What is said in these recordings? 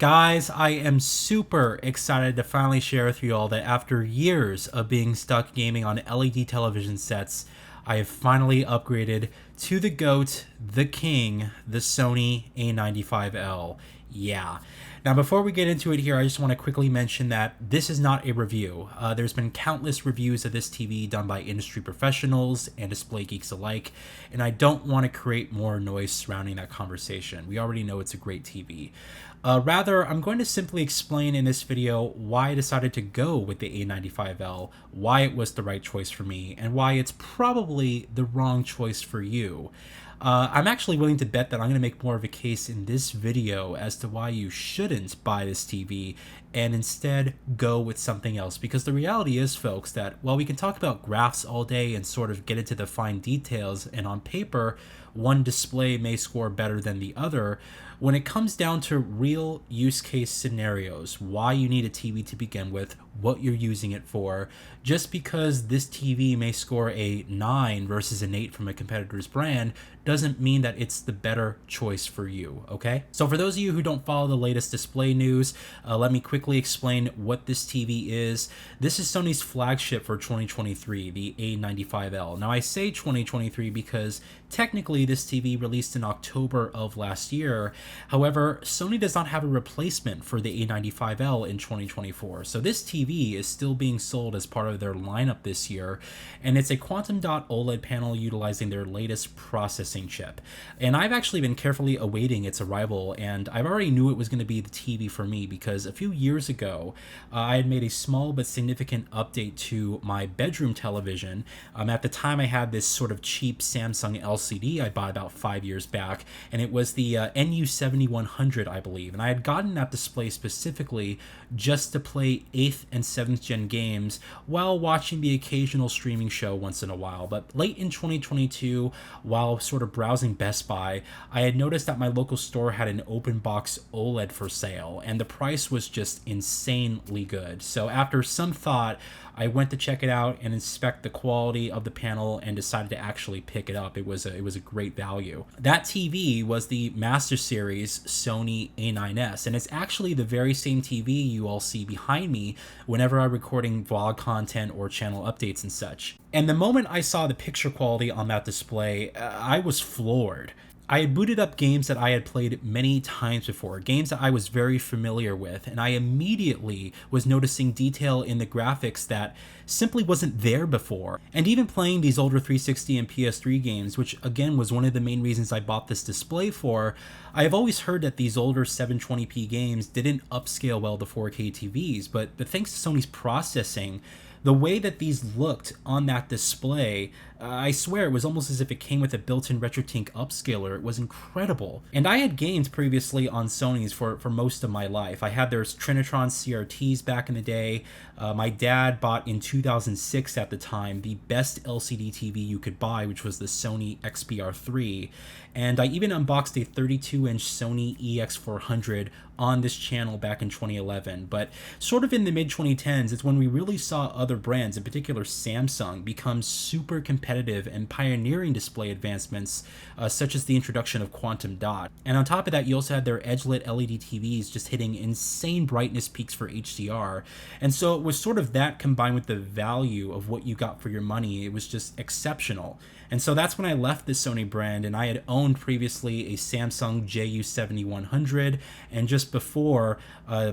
Guys, I am super excited to finally share with you all that after years of being stuck gaming on LED television sets, I have finally upgraded to the GOAT, the King, the Sony A95L. Yeah. Now, before we get into it here, I just want to quickly mention that this is not a review. There's been countless reviews of this TV done by industry professionals and display geeks alike, and I don't want to create more noise surrounding that conversation. We already know it's a great TV. Rather, I'm going to simply explain in this video why I decided to go with the A95L, why it was the right choice for me, and why it's probably the wrong choice for you. I'm actually willing to bet that I'm going to make more of a case in this video as to why you shouldn't buy this TV and instead go with something else. Because the reality is, folks, that while we can talk about graphs all day and sort of get into the fine details, and on paper, one display may score better than the other, when it comes down to real use case scenarios, why you need a TV to begin with, what you're using it for, just because this TV may score a 9 versus an 8 from a competitor's brand doesn't mean that it's the better choice for you, okay? So for those of you who don't follow the latest display news, let me quickly explain what this TV is. This is Sony's flagship for 2023, the A95L. Now I say 2023 because technically this TV released in October of last year. However, Sony does not have a replacement for the A95L in 2024. So this TV is still being sold as part of their lineup this year, and it's a quantum dot OLED panel utilizing their latest processing chip. And I've actually been carefully awaiting its arrival, and I already knew it was going to be the TV for me because a few years ago, I had made a small but significant update to my bedroom television. At the time, I had this sort of cheap Samsung LCD I bought about 5 years back, and it was the NU7100, I believe. And I had gotten that display specifically just to play 8th and 7th gen games while watching the occasional streaming show once in a while. But late in 2022, while sort of browsing Best Buy, I had noticed that my local store had an open box OLED for sale, and the price was just insanely good. So after some thought, I went to check it out and inspect the quality of the panel and decided to actually pick it up. It was a great value. That TV was the Master Series Sony A9S, and it's actually the very same TV you all see behind me whenever I'm recording vlog content or channel updates and such. And the moment I saw the picture quality on that display, I was floored. I had booted up games that I had played many times before, games that I was very familiar with, and I immediately was noticing detail in the graphics that simply wasn't there before. And even playing these older 360 and PS3 games, which again was one of the main reasons I bought this display for, I have always heard that these older 720p games didn't upscale well to 4K TVs, but thanks to Sony's processing, the way that these looked on that display, I swear it was almost as if it came with a built-in RetroTink upscaler. It was incredible. And I had games previously on Sony's for most of my life. I had their Trinitron CRTs back in the day. My dad bought in 2006 at the time the best LCD TV you could buy, which was the Sony XPR3. And I even unboxed a 32-inch Sony EX400 on this channel back in 2011. But sort of in the mid-2010s, it's when we really saw other brands, in particular Samsung, become super competitive and pioneering display advancements, such as the introduction of quantum dot. And on top of that, you also had their edge-lit LED TVs just hitting insane brightness peaks for HDR. And so it was sort of that combined with the value of what you got for your money. It was just exceptional. And so that's when I left the Sony brand, and I had owned previously a Samsung JU7100, and just before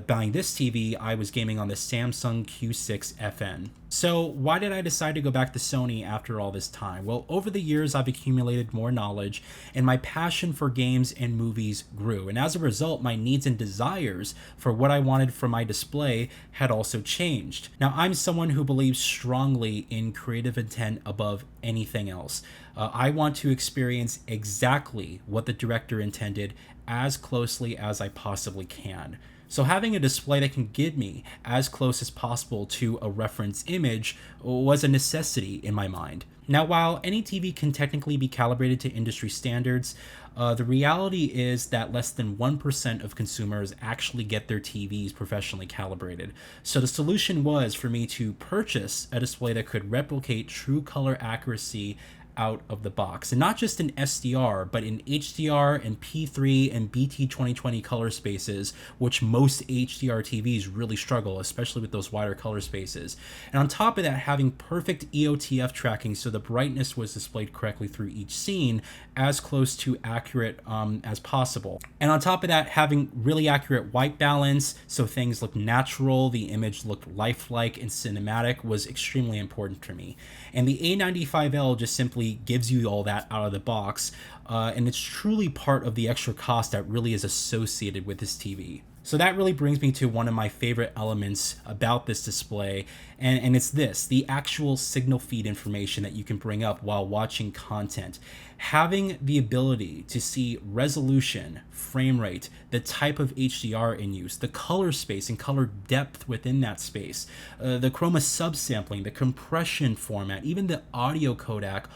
buying this TV, I was gaming on the Samsung Q6FN. So why did I decide to go back to Sony after all this time? Well, over the years, I've accumulated more knowledge, and my passion for games and movies grew. And as a result, my needs and desires for what I wanted from my display had also changed. Now, I'm someone who believes strongly in creative intent above anything else. I want to experience exactly what the director intended as closely as I possibly can. So having a display that can get me as close as possible to a reference image was a necessity in my mind. Now, while any TV can technically be calibrated to industry standards, the reality is that less than 1% of consumers actually get their TVs professionally calibrated. So the solution was for me to purchase a display that could replicate true color accuracy out of the box, and not just in SDR, but in HDR and P3 and BT 2020 color spaces, which most HDR TVs really struggle, especially with those wider color spaces. And on top of that, having perfect EOTF tracking, so the brightness was displayed correctly through each scene, as close to accurate as possible. And on top of that, having really accurate white balance, so things look natural, the image looked lifelike and cinematic, was extremely important for me. And the A95L just simply gives you all that out of the box, and it's truly part of the extra cost that really is associated with this TV. So that really brings me to one of my favorite elements about this display, and it's this, the actual signal feed information that you can bring up while watching content. Having the ability to see resolution, frame rate, the type of HDR in use, the color space and color depth within that space, the chroma subsampling, the compression format, even the audio codec,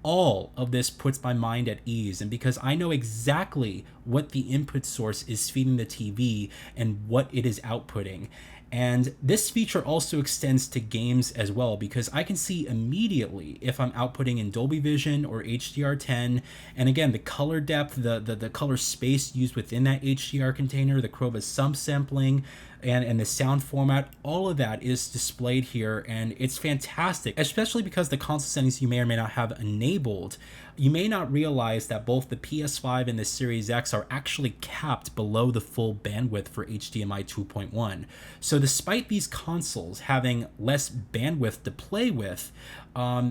all of this puts my mind at ease. And because I know exactly what the input source is feeding the TV and what it is outputting. And this feature also extends to games as well, because I can see immediately if I'm outputting in Dolby Vision or HDR10. And again, the color depth, the color space used within that HDR container, the chroma subsampling, and the sound format, all of that is displayed here, and it's fantastic, especially because the console settings you may or may not have enabled. You may not realize that both the PS5 and the Series X are actually capped below the full bandwidth for HDMI 2.1. So despite these consoles having less bandwidth to play with,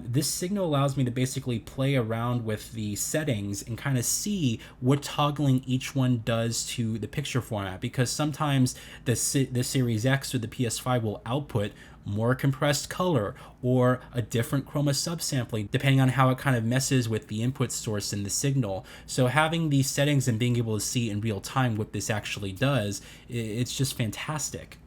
this signal allows me to basically play around with the settings and kind of see what toggling each one does to the picture format, because sometimes the Series X or the PS5 will output more compressed color or a different chroma subsampling depending on how it kind of messes with the input source and the signal. So having these settings and being able to see in real time what this actually does, it's just fantastic.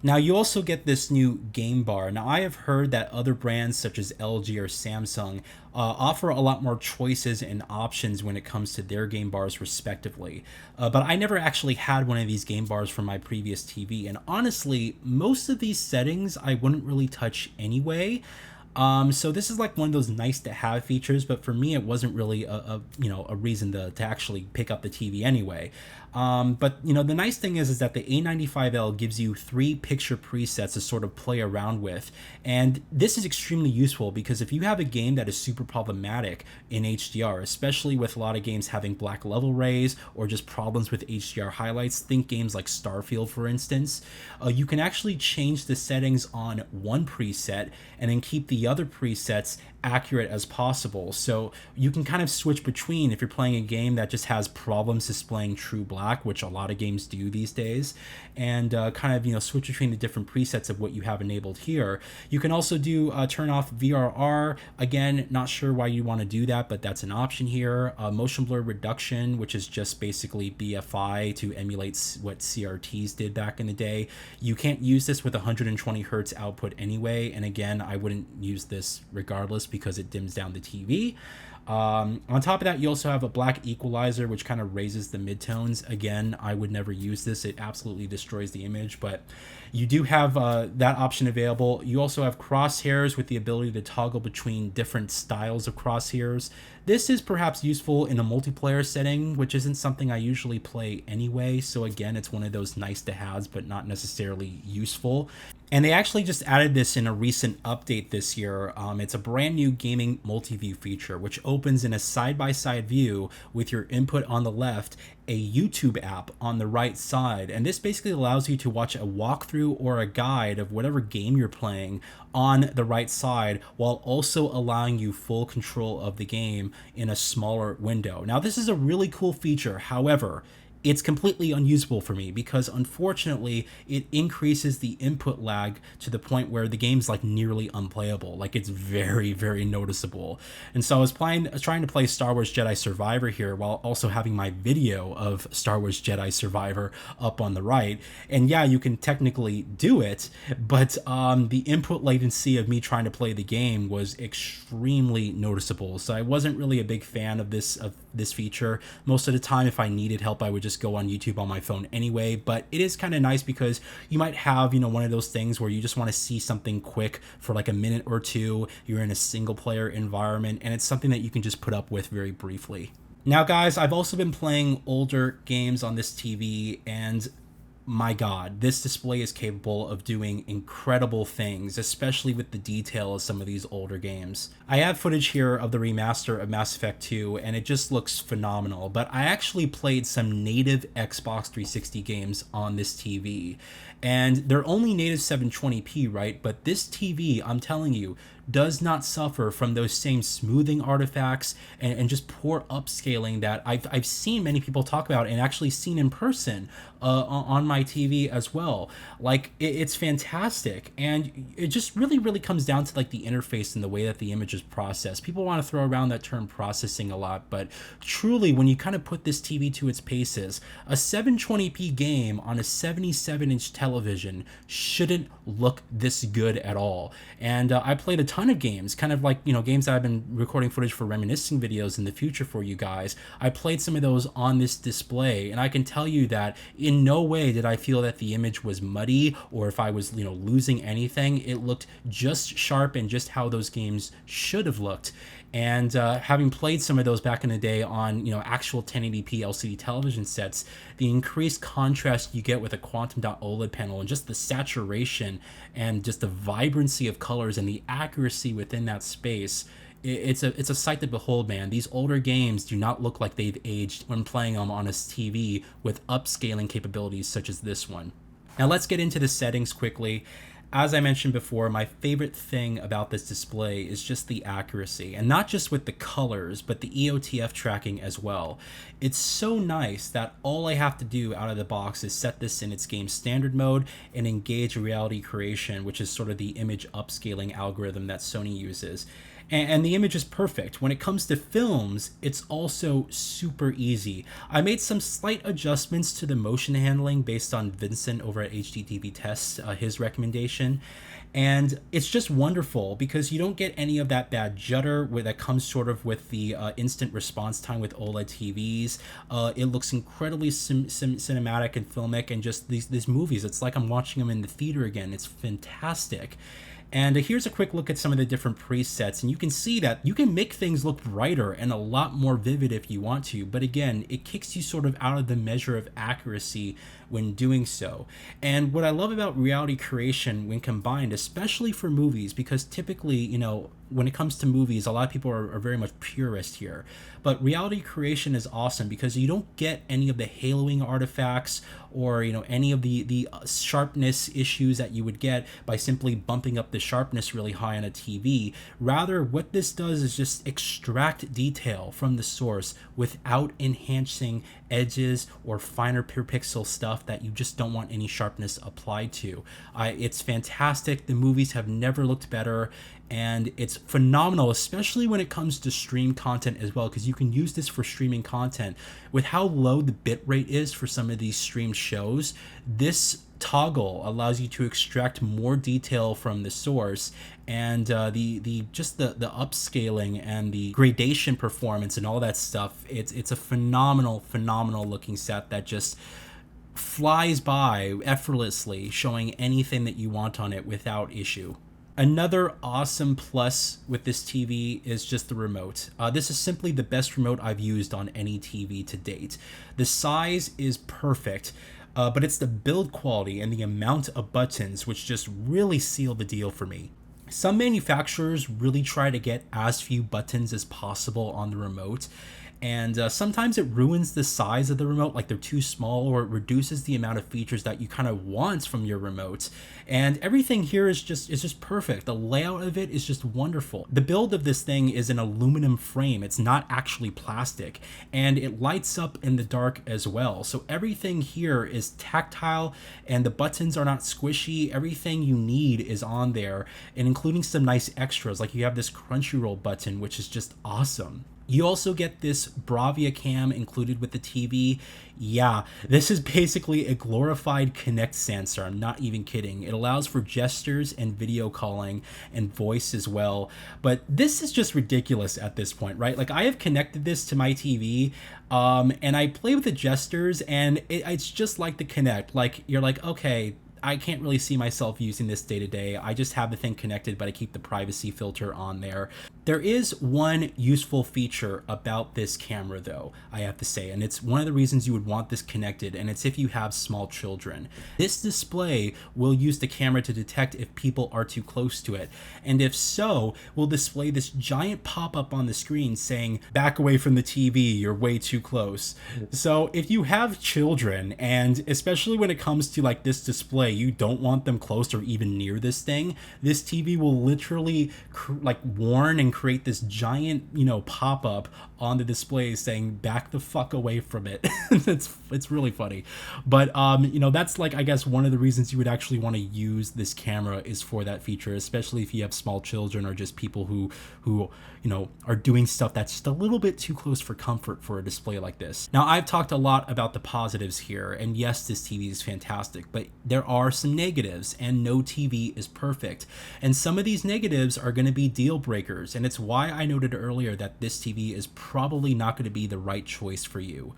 Now you also get this new game bar. Now I have heard that other brands such as LG or Samsung offer a lot more choices and options when it comes to their game bars respectively. But I never actually had one of these game bars from my previous TV, and honestly, most of these settings I wouldn't really touch anyway. So this is like one of those nice to have features, but for me it wasn't really a reason to actually pick up the TV anyway. But the nice thing is that the A95L gives you 3 picture presets to sort of play around with, and this is extremely useful because if you have a game that is super problematic in HDR, especially with a lot of games having black level rays or just problems with HDR highlights, think games like Starfield for instance, you can actually change the settings on one preset and then keep the other presets accurate as possible. So you can kind of switch between, if you're playing a game that just has problems displaying true black, which a lot of games do these days, and kind of switch between the different presets of what you have enabled here. You can also do turn off VRR. Again, not sure why you want to do that, but that's an option here. Motion blur reduction, which is just basically BFI to emulate what CRTs did back in the day. You can't use this with 120 hertz output anyway, and again, I wouldn't use this regardless because it dims down the TV. On top of that, you also have a black equalizer, which kind of raises the midtones. Again, I would never use this. It absolutely destroys the image, but you do have that option available. You also have crosshairs with the ability to toggle between different styles of crosshairs. This is perhaps useful in a multiplayer setting, which isn't something I usually play anyway. So again, it's one of those nice to haves, but not necessarily useful. And they actually just added this in a recent update this year. It's a brand new gaming multi-view feature, which opens in a side-by-side view with your input on the left, a YouTube app on the right side. And this basically allows you to watch a walkthrough or a guide of whatever game you're playing on the right side, while also allowing you full control of the game in a smaller window. Now, this is a really cool feature. However, it's completely unusable for me because unfortunately it increases the input lag to the point where the game's like nearly unplayable. Like it's very, very noticeable. And so I was trying to play Star Wars Jedi Survivor here while also having my video of Star Wars Jedi Survivor up on the right. And yeah, you can technically do it, but the input latency of me trying to play the game was extremely noticeable. So I wasn't really a big fan of this this feature. Most of the time, if I needed help, I would just go on YouTube on my phone anyway, but it is kind of nice because you might have, one of those things where you just want to see something quick for like a minute or two. You're in a single player environment, and it's something that you can just put up with very briefly. Now, guys, I've also been playing older games on this TV, and my God, this display is capable of doing incredible things, especially with the detail of some of these older games. I have footage here of the remaster of Mass Effect 2, and it just looks phenomenal, but I actually played some native Xbox 360 games on this TV, and they're only native 720p, right? But this TV, I'm telling you, does not suffer from those same smoothing artifacts and just poor upscaling that I've seen many people talk about and actually seen in person on my TV as well. Like, it's fantastic, and it just really comes down to like the interface and the way that the image is processed. People want to throw around that term processing a lot, but truly, when you kind of put this TV to its paces, a 720p game on a 77-inch television shouldn't look this good at all. And I played a ton of games, kind of like, games that I've been recording footage for reminiscing videos in the future for you guys. I played some of those on this display, and I can tell you that in no way did I feel that the image was muddy or if I was, losing anything. It looked just sharp and just how those games should have looked. And having played some of those back in the day on, actual 1080p LCD television sets, the increased contrast you get with a quantum dot OLED panel and just the saturation and just the vibrancy of colors and the accuracy within that space, it's a sight to behold, man. These older games do not look like they've aged when playing them on a TV with upscaling capabilities such as this one. Now let's get into the settings quickly. As I mentioned before, my favorite thing about this display is just the accuracy, and not just with the colors, but the EOTF tracking as well. It's so nice that all I have to do out of the box is set this in its game standard mode and engage reality creation, which is sort of the image upscaling algorithm that Sony uses. And the image is perfect. When it comes to films, it's also super easy. I made some slight adjustments to the motion handling based on Vincent over at HDTV Tests, his recommendation. And it's just wonderful because you don't get any of that bad judder that comes sort of with the instant response time with OLED TVs. It looks incredibly cinematic and filmic, and just these movies, it's like I'm watching them in the theater again. It's fantastic. And here's a quick look at some of the different presets, and you can see that you can make things look brighter and a lot more vivid if you want to, but again, it kicks you sort of out of the measure of accuracy when doing so. And what I love about reality creation when combined, especially for movies, because typically, when it comes to movies, a lot of people are very much purist here, but reality creation is awesome because you don't get any of the haloing artifacts or any of the sharpness issues that you would get by simply bumping up the sharpness really high on a TV. Rather, what this does is just extract detail from the source without enhancing edges or finer per pixel stuff that you just don't want any sharpness applied to. It's fantastic. The movies have never looked better, and it's phenomenal, especially when it comes to stream content as well, because you can use this for streaming content. With how low the bitrate is for some of these streamed shows, this toggle allows you to extract more detail from the source, and the upscaling and the gradation performance and all that stuff. It's a phenomenal looking set that just flies by effortlessly, showing anything that you want on it without issue. Another awesome plus with this TV is just the remote. This is simply the best remote I've used on any TV to date. The size is perfect, but it's the build quality and the amount of buttons which just really seal the deal for me. Some manufacturers really try to get as few buttons as possible on the remote, and sometimes it ruins the size of the remote, like they're too small, or it reduces the amount of features that you kind of want from your remote. And everything here is just perfect. The layout of it is just wonderful. The build of this thing is an aluminum frame. It's not actually plastic, and it lights up in the dark as well. So everything here is tactile, and the buttons are not squishy. Everything you need is on there, and including some nice extras, like you have this Crunchyroll button, which is just awesome. You also get this Bravia cam included with the TV. Yeah, this is basically a glorified Kinect sensor. I'm not even kidding. It allows for gestures and video calling and voice as well. But this is just ridiculous at this point, right? Like, I have connected this to my TV, and I play with the gestures, and it's just like the Kinect. Like, you're like, okay, I can't really see myself using this day to day. I just have the thing connected, but I keep the privacy filter on there. There is one useful feature about this camera, though, I have to say, and it's one of the reasons you would want this connected, and it's if you have small children. This display will use the camera to detect if people are too close to it, and if so, will display this giant pop-up on the screen saying, back away from the TV, you're way too close. So if you have children, and especially when it comes to like this display, you don't want them close or even near this thing, this TV will literally like warn and create this giant, pop-up on the display saying back the fuck away from it. It's really funny. But that's like, I guess, one of the reasons you would actually want to use this camera is for that feature, especially if you have small children or just people who are doing stuff that's just a little bit too close for comfort for a display like this. Now, I've talked a lot about the positives here, and yes, this TV is fantastic, but there are some negatives, and no TV is perfect. And some of these negatives are going to be deal breakers, and it's why I noted earlier that this TV is probably not going to be the right choice for you.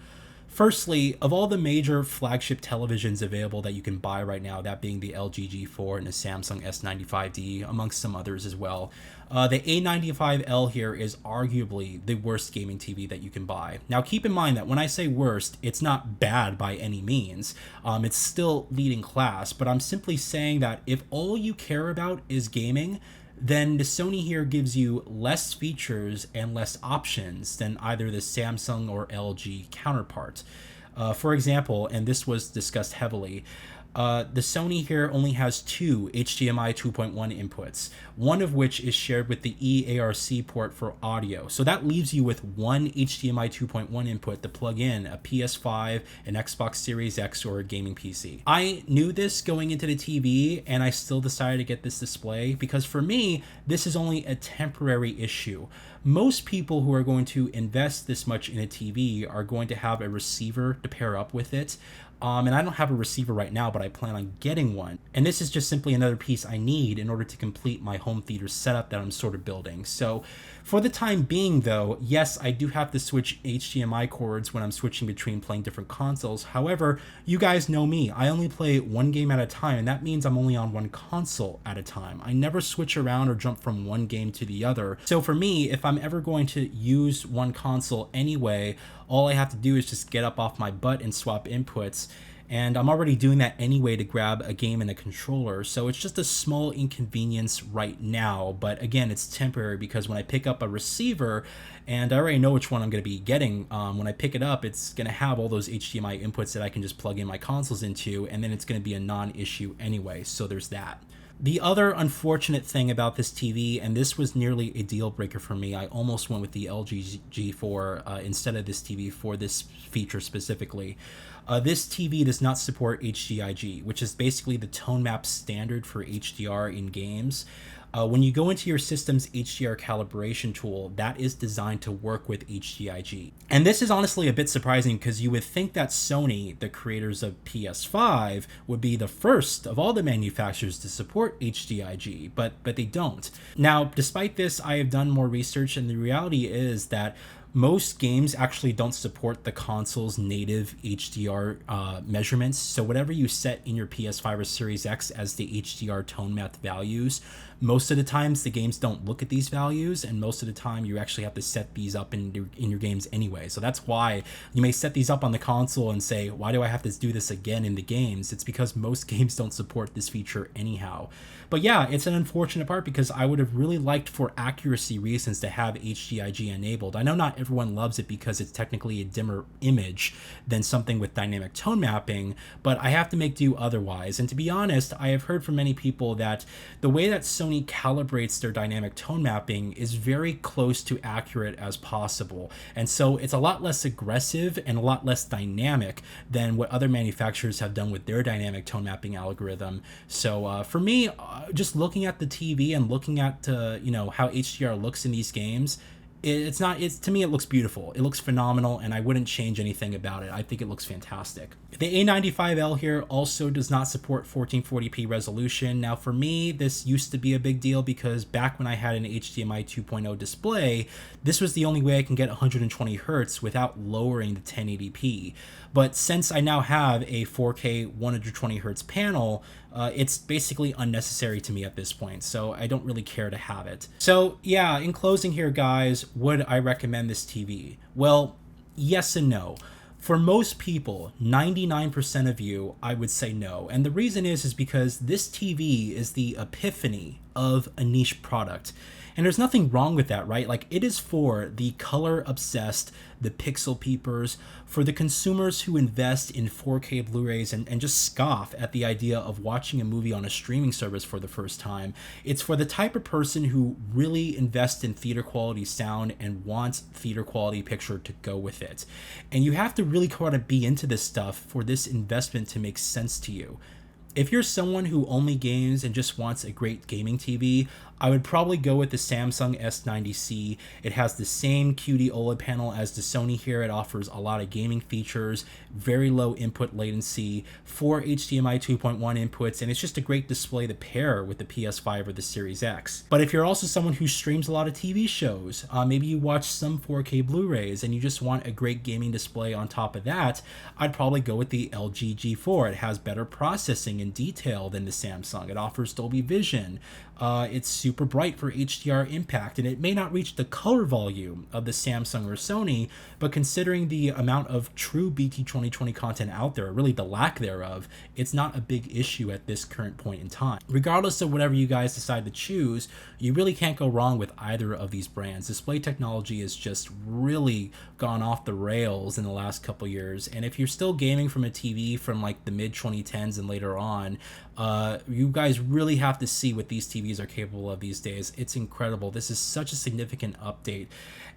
Firstly, of all the major flagship televisions available that you can buy right now, that being the LG G4 and the Samsung S95D, amongst some others as well, the A95L here is arguably the worst gaming TV that you can buy. Now, keep in mind that when I say worst, it's not bad by any means. It's still leading class, but I'm simply saying that if all you care about is gaming, then the Sony here gives you less features and less options than either the Samsung or LG counterpart. For example, and this was discussed heavily, the Sony here only has two HDMI 2.1 inputs, one of which is shared with the eARC port for audio. So that leaves you with one HDMI 2.1 input to plug in a PS5, an Xbox Series X, or a gaming PC. I knew this going into the TV, and I still decided to get this display because for me, this is only a temporary issue. Most people who are going to invest this much in a TV are going to have a receiver to pair up with it. And I don't have a receiver right now, but I plan on getting one. And this is just simply another piece I need in order to complete my home theater setup that I'm sort of building. So for the time being, though, yes, I do have to switch HDMI cords when I'm switching between playing different consoles. However, you guys know me. I only play one game at a time, and that means I'm only on one console at a time. I never switch around or jump from one game to the other. So for me, if I'm ever going to use one console anyway, all I have to do is just get up off my butt and swap inputs. And I'm already doing that anyway to grab a game and a controller, so it's just a small inconvenience right now, but again, it's temporary because when I pick up a receiver, and I already know which one I'm going to be getting, when I pick it up, it's going to have all those HDMI inputs that I can just plug in my consoles into, and then it's going to be a non-issue anyway, so there's that. The other unfortunate thing about this TV, and this was nearly a deal breaker for me, I almost went with the LG G4 instead of this TV for this feature specifically. This TV does not support HDIG, which is basically the tone map standard for HDR in games. When you go into your system's HDR calibration tool, that is designed to work with HDIG. And this is honestly a bit surprising because you would think that Sony, the creators of PS5, would be the first of all the manufacturers to support HDIG, but they don't. Now, despite this, I have done more research, and the reality is that most games actually don't support the console's native HDR measurements. So whatever you set in your PS5 or Series X as the HDR tone map values, most of the times the games don't look at these values, and most of the time you actually have to set these up in your games anyway. So that's why you may set these up on the console and say, why do I have to do this again in the games? It's because most games don't support this feature anyhow. But yeah, it's an unfortunate part because I would have really liked, for accuracy reasons, to have HDIG enabled. I know not everyone loves it because it's technically a dimmer image than something with dynamic tone mapping, but I have to make do otherwise. And to be honest, I have heard from many people that the way that Sony calibrates their dynamic tone mapping is very close to accurate as possible. And so it's a lot less aggressive and a lot less dynamic than what other manufacturers have done with their dynamic tone mapping algorithm. So for me, just looking at the TV and looking at how HDR looks in these games, it's not, it's, to me it looks beautiful, it looks phenomenal, and I wouldn't change anything about it. I think it looks fantastic. The A95L here also does not support 1440p resolution. Now for me, this used to be a big deal because back when I had an HDMI 2.0 display, this was the only way I can get 120 hertz without lowering the 1080p. But since I now have a 4K 120 hertz panel, it's basically unnecessary to me at this point, so I don't really care to have it. So yeah, in closing here, guys, would I recommend this TV? Well, yes and no. For most people, 99% of you, I would say no. And the reason is because this TV is the epiphany of a niche product. And there's nothing wrong with that, right? Like, it is for the color obsessed, the pixel peepers, for the consumers who invest in 4K Blu-rays and just scoff at the idea of watching a movie on a streaming service for the first time. It's for the type of person who really invests in theater quality sound and wants theater quality picture to go with it. And you have to really kind of be into this stuff for this investment to make sense to you. If you're someone who only games and just wants a great gaming TV, I would probably go with the Samsung S90C. It has the same QD-OLED panel as the Sony here. It offers a lot of gaming features, very low input latency, 4 HDMI 2.1 inputs, and it's just a great display to pair with the PS5 or the Series X. But if you're also someone who streams a lot of TV shows, maybe you watch some 4K Blu-rays and you just want a great gaming display on top of that, I'd probably go with the LG G4. It has better processing and detail than the Samsung. It offers Dolby Vision. It's super bright for HDR impact, and it may not reach the color volume of the Samsung or Sony, but considering the amount of true BT 2020 content out there, or really the lack thereof, it's not a big issue at this current point in time. Regardless of whatever you guys decide to choose, you really can't go wrong with either of these brands. Display technology has just really gone off the rails in the last couple years, and if you're still gaming from a TV from like the mid 2010s and later on, you guys really have to see what these TVs are capable of these days. It's incredible. This is such a significant update.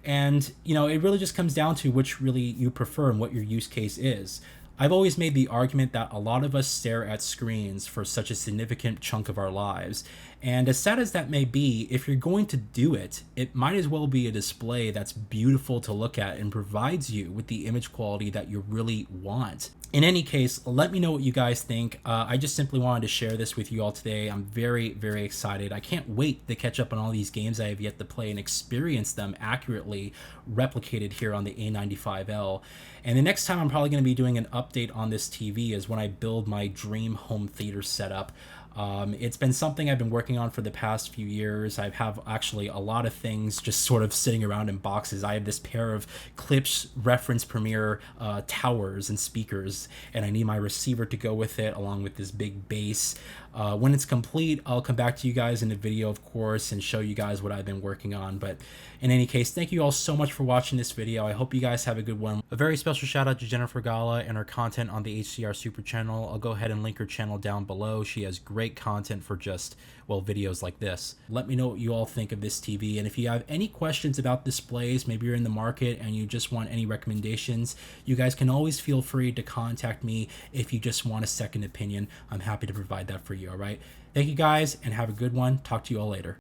And, you know, it really just comes down to which really you prefer and what your use case is. I've always made the argument that a lot of us stare at screens for such a significant chunk of our lives. And as sad as that may be, if you're going to do it, it might as well be a display that's beautiful to look at and provides you with the image quality that you really want. In any case, let me know what you guys think. I just simply wanted to share this with you all today. I'm very, very excited. I can't wait to catch up on all these games I have yet to play and experience them accurately replicated here on the A95L. And the next time I'm probably going to be doing an update on this TV is when I build my dream home theater setup. It's been something I've been working on for the past few years. I have actually a lot of things just sort of sitting around in boxes. I have this pair of Klipsch reference Premiere towers and speakers, and I need my receiver to go with it along with this big bass. When it's complete, I'll come back to you guys in a video, of course, and show you guys what I've been working on. But in any case, thank you all so much for watching this video. I hope you guys have a good one. A very special shout out to Jennifer Gala and her content on the HCR Super channel. I'll go ahead and link her channel down below. She has great content for just, well, videos like this. Let me know what you all think of this TV, and if you have any questions about displays, maybe you're in the market and you just want any recommendations, you guys can always feel free to contact me if you just want a second opinion. I'm happy to provide that for you. All right, thank you guys and have a good one. Talk to you all later.